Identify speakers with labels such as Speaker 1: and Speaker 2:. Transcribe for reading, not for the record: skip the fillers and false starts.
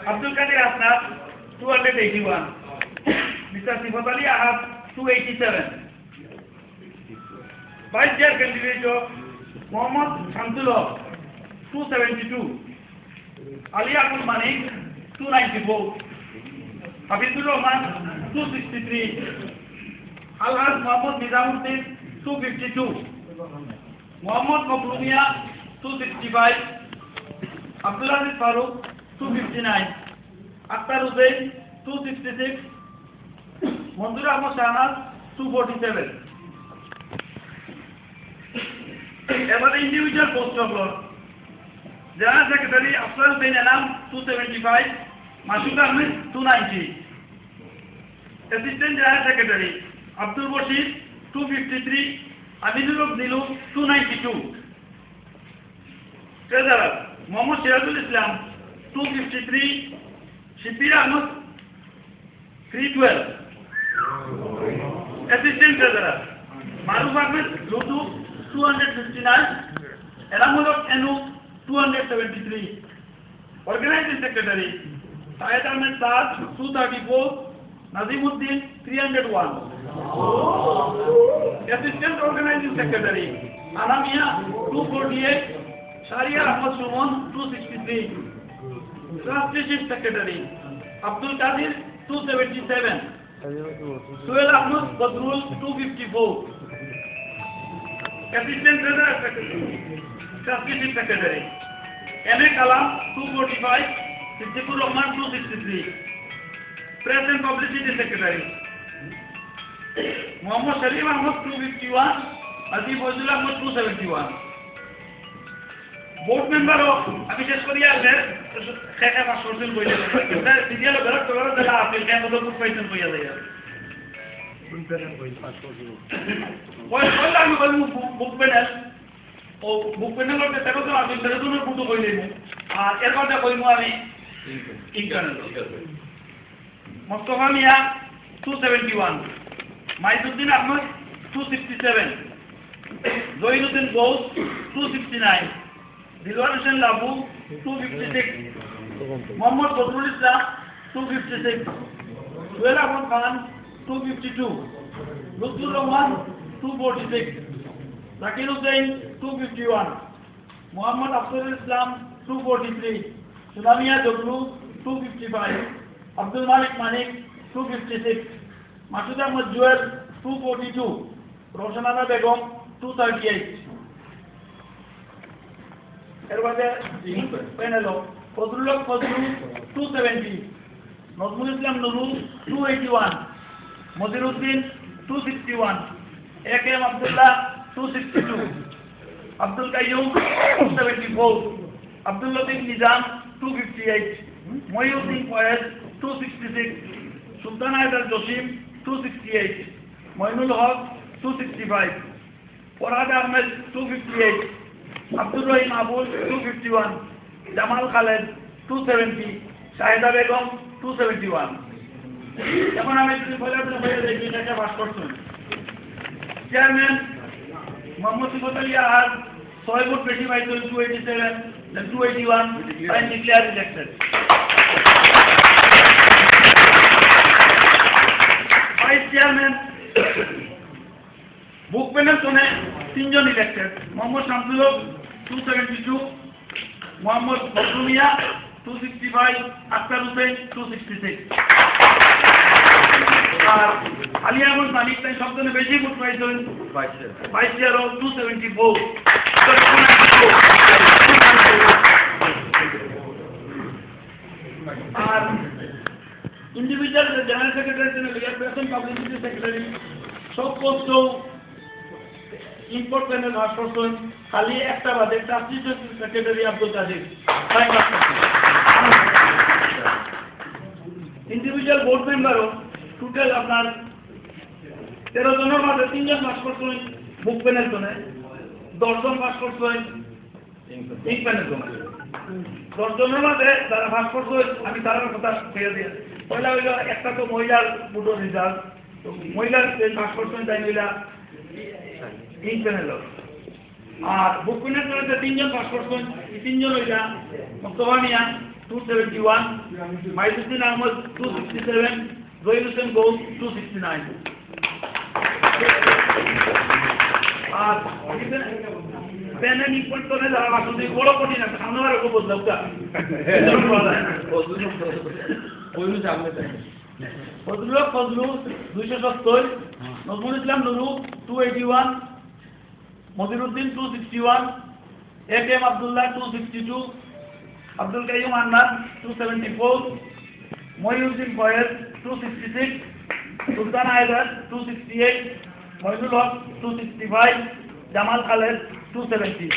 Speaker 1: Abdul Qadir Asnaf 281. Mr. Sifat Ali Ahad 287. Vice Chair candidate of Mohammad Shamsullah 272. Ali Abdul Malik 294. Habibur Rahman 263. Al-Haj Muhammad Nizamuddin 252. Muhammad Mabrumia 265. Abdul Aziz Farooq 259. Akhtar Hussain 266. Manzur Ahmad Shahnaz 247. About the individual post of law, General Secretary Afsar Hussain Anam 275. Mashood Ahmed 290. Assistant General Secretary Abdul Bashir 253. Aminul Nilu 292. Treasurer Mohammad Shirazul Islam 253. Shibir Ahmed 312. Assistant Treasurer Maruf Ahmed Lutu 259. Eramulok Enu 273. Organizing Secretary Syed Ahmed Saad 234. Nazimuddin 301. Assistant Organizing Secretary Anamia 248. Sharia Ahmad Shumon 263. Trusteeship Secretary Abdul Qadir 277. Suhail Ahmad Badrul 254. Assistant Treasurer Secretary Trusteeship Secretary M.A. Kalam 245. Siddiqur Rahman 263. Press and Publicity Secretary Muhammad Salim Ahmad 251. Asif Fazul Ahmad 271. Board member of Abhishek Korea there Khekha Mashosin Koya there Sidialo Berak Tolar de la Apil Khan Bodo Python Koya there What are you book panel or book panel of the Terrazo Abin Terrazo Puto Koyle Erkota Koimani internal Mustafa Mia 271. Maizuddin Ahmad 267. Zoinuddin Bose 269. Dilwar Hussain Labu 256. Muhammad Badrul Islam 256. Suhail Ahmad Khan 252. Lutfur Rahman 246. Zakir Hussain 251. Muhammad Afzal Islam 243. Sunamia Joglu 255. Abdul Malik Manik 256. Mashood Ahmad Jewel 242. Roshanana Begum 238. Panel of Fazlullah Fazlu 270. Nazmul Islam Nuru 281. Modiruddin 261. A.K.M. Abdullah 262. Abdul Qayyum 274. Abdul Latif Nizam 258. Mohyuddin Fayez 266. Sultan Haidar Joshim 268. Moinul Haq 265. Farhad Ahmed 258. Abdul Rahim Abul 251. Jamal Khaled 270. Shahida Begum 271. এখন আমি ফলাফল বলে দেখি এটা পাস করছেন chairman Mohammad Sifat Ali Ahad 6 vote বেশি পাইছেন 287 then 281 by declare elected vice chairman বুক প্যানেল কোনে 3 জন ইলেক্টেড মোহাম্মদ শামসুল 272 মোহাম্মদ বদরুমিয়া 265 আখতার হোসেন 266 আর আলী আহমদ মালিক তাই সবচেয়ে বেশি ভোট পাইছেন ভাইস চেয়ার 274 আর individual general secretary president publicity secretary সব পোস্ট ইম্পোর্ট প্যানেল ভাস করছেন খালি একটা বাদে ট্রাস্টিশন secretary Abdul Kader individual board মেম্বারও total আপনার 13 জনের মধ্যে 3 জন পাস করছেন বুক প্যানেল জন্য 10 জন পাস করছেন ইঙ্ক প্যানেল জন্য 10 জনের মধ্যে যারা পাস করছেন আমি তার কথা ছেড়ে দিই পয়লা হইল একটা তো মহিলার বুটো রেজাল্ট তো মহিলার পাস করছেন তাই মহিলা ইঙ্ক প্যানেল আর বুক প্যানেল জন্য 3 জন পাস করছেন এই 3 জন হইলা মুস্তফা মিয়া 271, Mahiduddin Ahmed 267, Zohir Hussain Ghosh 269. আর পেনে নি পয়েন্ট করে যারা আসলে বড় কঠিন আছে সামনে আর একটু বদলাও কা ফজলু 270, নজরুল ইসলাম নুরু 281, মদিরউদ্দিন 261, এম আব্দুল্লাহ 262, আব্দুল কাইয়ুম আন্নান 274, মহিউদ্দিন ফয়েজ 266, সুলতান আয়দার 268, মহিদুল হক 265, জামাল খালেদ 270.